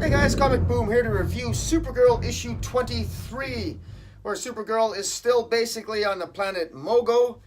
Hey guys, Comic Boom here to review Supergirl issue 23, where Supergirl is still basically on the planet Mogo.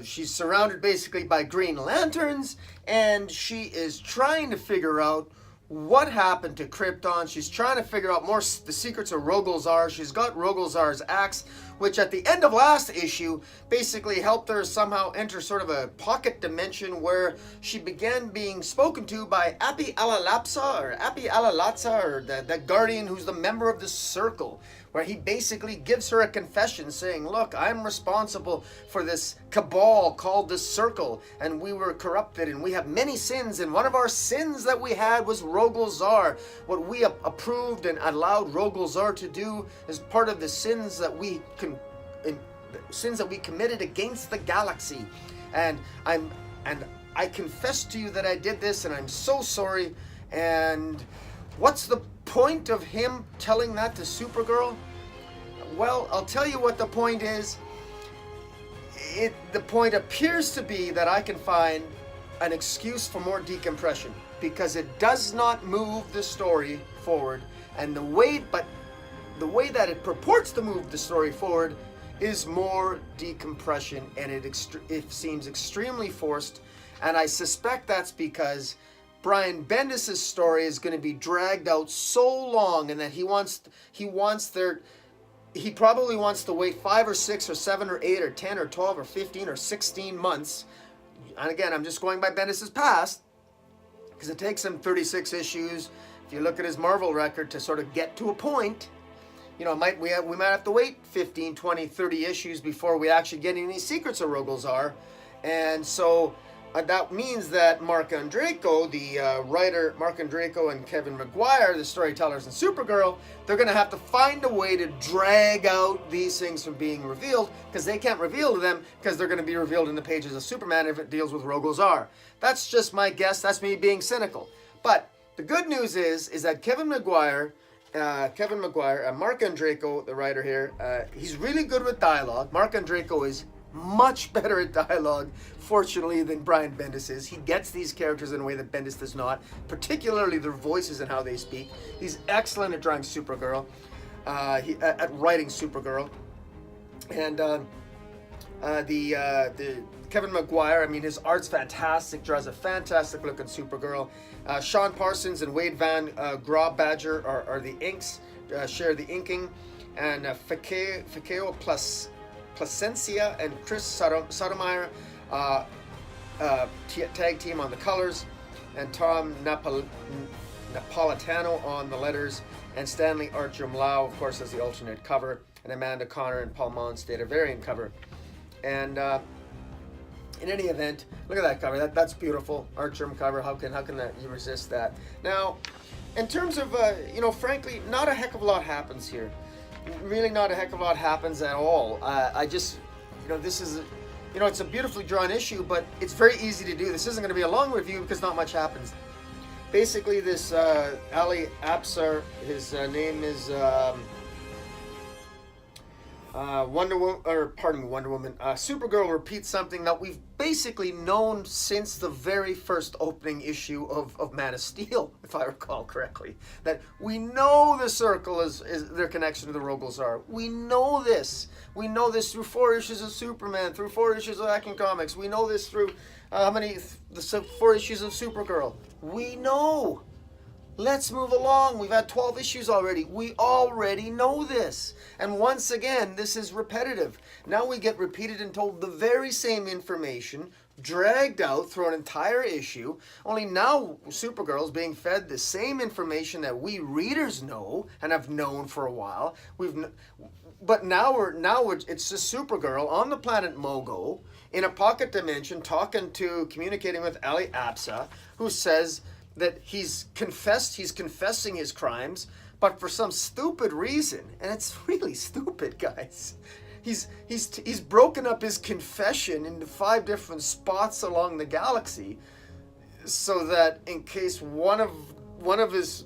She's surrounded basically by Green Lanterns, and she is trying to figure out what happened to Krypton. She's trying to figure out more the secrets of Rogol-Zar. She's got Rogol-Zar's axe, which at the end of last issue basically helped her somehow enter sort of a pocket dimension where she began being spoken to by Appy Alalapsa or Appy Alalatza, or the guardian who's the member of the Circle, where he basically gives her a confession saying, look, I'm responsible for this cabal called the Circle, and we were corrupted, and we have many sins, and one of our sins that we had was Rogol-Zar. What we approved and allowed Rogol-Zar to do is part of the sins that we committed against the galaxy. And I confess to you that I did this, and I'm so sorry. And what's the point of him telling that to Supergirl? Well, I'll tell you what the point is. The point appears to be that I can find an excuse for more decompression, because it does not move the story forward, and the way that it purports to move the story forward is more decompression, and it seems extremely forced. And I suspect that's because Brian Bendis' story is going to be dragged out so long, and that he probably wants to wait 5 or 6 or 7 or 8 or 10 or 12 or 15 or 16 months. And again, I'm just going by Bendis' past, because it takes him 36 issues, if you look at his Marvel record, to sort of get to a point. You know, we might have to wait 15, 20, 30 issues before we actually get any secrets of Rogol-Zar. And so that means that Mark Andreyko, the writer, Mark Andreyko and Kevin Maguire, the storytellers in Supergirl, they're going to have to find a way to drag out these things from being revealed, because they can't reveal to them, because they're going to be revealed in the pages of Superman if it deals with Rogol-Zar. That's just my guess. That's me being cynical. But the good news is that Kevin Maguire, Mark Andreyko, the writer here, he's really good with dialogue. Mark Andreyko is much better at dialogue, fortunately, than Brian Bendis is. He gets these characters in a way that Bendis does not, particularly their voices and how they speak. He's excellent at drawing Supergirl, at writing Supergirl. And the Kevin Maguire, I mean, his art's fantastic, draws a fantastic looking Supergirl. Sean Parsons and Wade Van Graw-Badger are the inks, share the inking, and Fakeo Placencia and Chris Sotomayor tag team on the colors, and Tom Napolitano on the letters, and Stanley Archim-Lau, of course, as the alternate cover, and Amanda Connor and Paul Mullen stayed a variant cover. And in any event, look at that cover. That's beautiful. Archim cover. How can you resist that? Now, in terms of frankly, not a heck of a lot happens here. Really, not a heck of a lot happens at all. This is, it's a beautifully drawn issue, but it's very easy to do. This isn't going to be a long review because not much happens. Basically, this Ali Absar, his name is Wonder Woman. Supergirl repeats something that we've basically known since the very first opening issue of Man of Steel, if I recall correctly. That we know the Circle is their connection to the Rogol-Zar. We know this. We know this through 4 issues of Superman, through 4 issues of Action Comics. We know this through the 4 issues of Supergirl. We know. Let's move along. We've had 12 issues already. We already know this. And once again, this is repetitive. Now we get repeated and told the very same information, dragged out through an entire issue. Only now Supergirl is being fed the same information that we readers know and have known for a while. But now it's just Supergirl on the planet Mogo in a pocket dimension communicating with Ali Absa, who says that he's confessing his crimes, but for some stupid reason, and it's really stupid, guys. He's broken up his confession into 5 different spots along the galaxy, so that in case one of his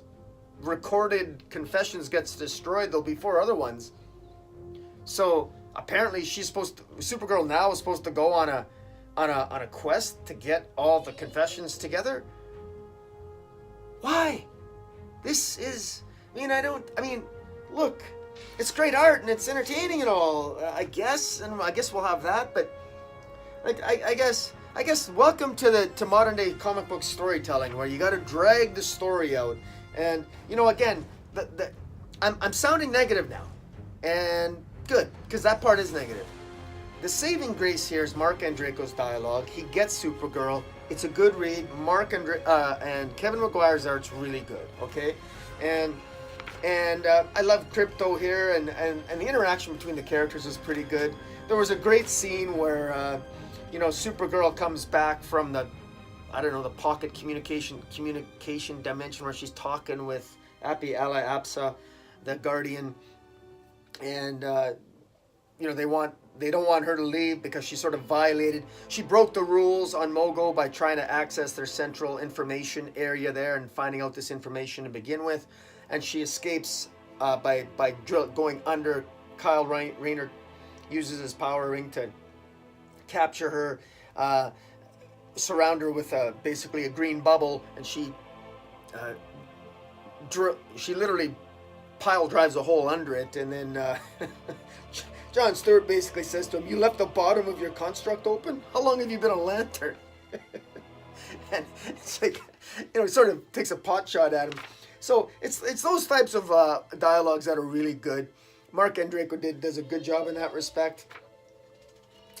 recorded confessions gets destroyed, there'll be 4 other ones. So apparently Supergirl now is supposed to go on a quest to get all the confessions together. Why? this is, look, it's great art and it's entertaining and all, I guess, and I guess we'll have that, but like, I guess welcome to modern day comic book storytelling, where you got to drag the story out, and again, I'm sounding negative now, and good, because that part is negative. The saving grace here is Mark Andreyko's dialogue. He gets Supergirl. It's a good read. And Kevin Maguire's art's really good. Okay, and I love Crypto here, and the interaction between the characters is pretty good. There was a great scene where Supergirl comes back from the pocket communication dimension, where she's talking with Appy Ala Apsa, the Guardian, and they don't want her to leave because she sort of violated. She broke the rules on Mogo by trying to access their central information area there and finding out this information to begin with, and she escapes by going under. Kyle Rayner uses his power ring to capture her, surround her with basically a green bubble, and she literally pile drives a hole under it, and then John Stewart basically says to him, "You left the bottom of your construct open? How long have you been a lantern?" And it's like, he sort of takes a pot shot at him. So it's those types of dialogues that are really good. Mark Andreyko does a good job in that respect.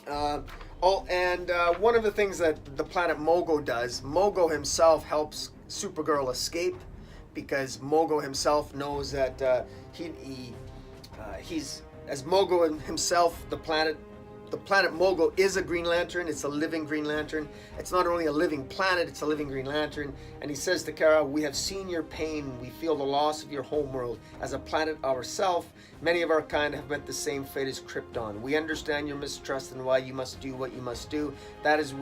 One of the things that the planet Mogo does, Mogo himself helps Supergirl escape, because Mogo himself knows that he's, as Mogo himself, the planet Mogo is a Green Lantern. It's a living Green Lantern. It's not only a living planet, it's a living Green Lantern. And he says to Kara, "We have seen your pain. We feel the loss of your homeworld. As a planet ourselves, many of our kind have met the same fate as Krypton. We understand your mistrust and why you must do what you must do. That's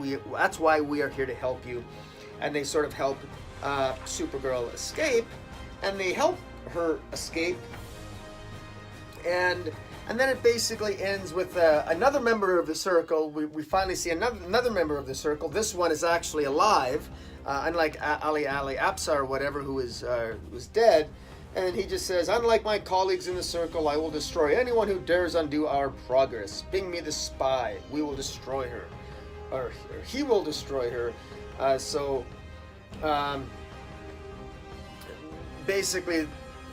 why we are here to help you." And they sort of help Supergirl escape, and they help her escape, and then it basically ends with another member of the Circle. We finally see another member of the Circle. This one is actually alive, unlike Ali Apsa or whatever, who was dead. And he just says, "Unlike my colleagues in the Circle, I will destroy anyone who dares undo our progress. Bring me the spy. We will destroy her, or he will destroy her." Basically,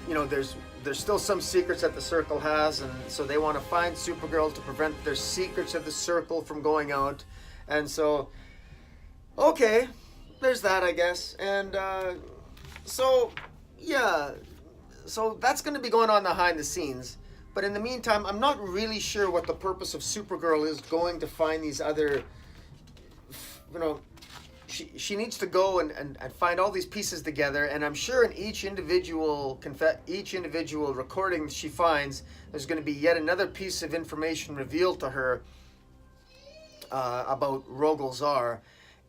there's still some secrets that the Circle has, and so they want to find Supergirl to prevent their secrets of the Circle from going out. And so, okay, there's that, I guess. And so that's going to be going on behind the scenes. But in the meantime, I'm not really sure what the purpose of Supergirl is going to find these other, she needs to go and find all these pieces together, and I'm sure in each individual recording she finds, there's going to be yet another piece of information revealed to her about Rogol Zar,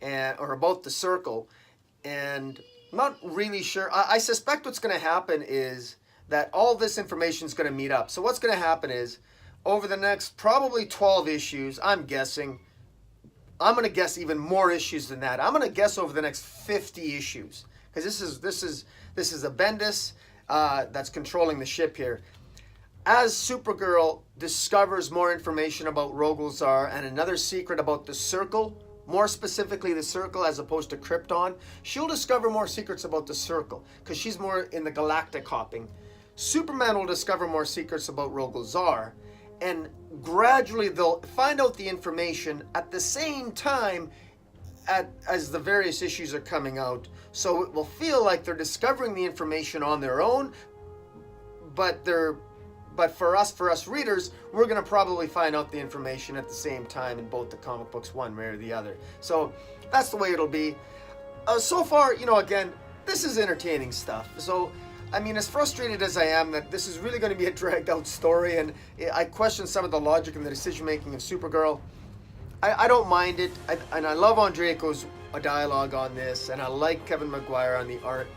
or about the Circle. And I'm not really sure. I suspect what's going to happen is that all this information is going to meet up. So what's going to happen is, over the next probably 12 issues, I'm going to guess even more issues than that. I'm going to guess over the next 50 issues, because this is a Bendis that's controlling the ship here. As Supergirl discovers more information about Rogol Zar and another secret about the Circle, more specifically the Circle as opposed to Krypton, she'll discover more secrets about the Circle because she's more in the galactic hopping. Superman will discover more secrets about Rogol Zar, and gradually they'll find out the information at the same time as the various issues are coming out. So it will feel like they're discovering the information on their own, but for us readers, we're going to probably find out the information at the same time in both the comic books, one way or the other. So that's the way it'll be. So far, again, this is entertaining stuff. So as frustrated as I am that this is really going to be a dragged out story, and I question some of the logic and the decision making of Supergirl, I don't mind it. And I love Andreyko's dialogue on this, and I like Kevin Maguire on the art.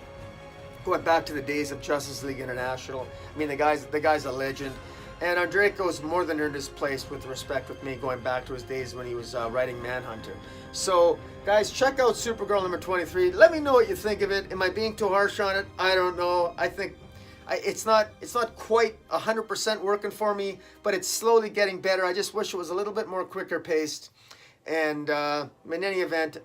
Going back to the days of Justice League International, the guy's a legend. And Andreyko's more than earned his place with respect with me, going back to his days when he was writing Manhunter. So, guys, check out Supergirl number 23. Let me know what you think of it. Am I being too harsh on it? I don't know. I think it's not quite 100% working for me, but it's slowly getting better. I just wish it was a little bit more quicker paced. And in any event,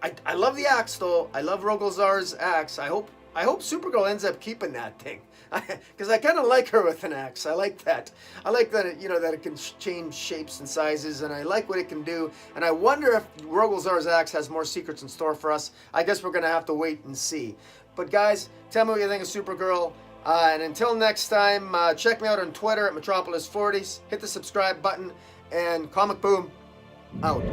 I love the axe though. I love Rogolzar's axe. I hope Supergirl ends up keeping that thing, because I kind of like her with an axe. I like that. I like that it, that it can change shapes and sizes, and I like what it can do. And I wonder if Rogolzar's axe has more secrets in store for us. I guess we're gonna have to wait and see. But guys, tell me what you think of Supergirl. And until next time, check me out on Twitter at Metropolis40s. Hit the subscribe button, and Comic Boom out.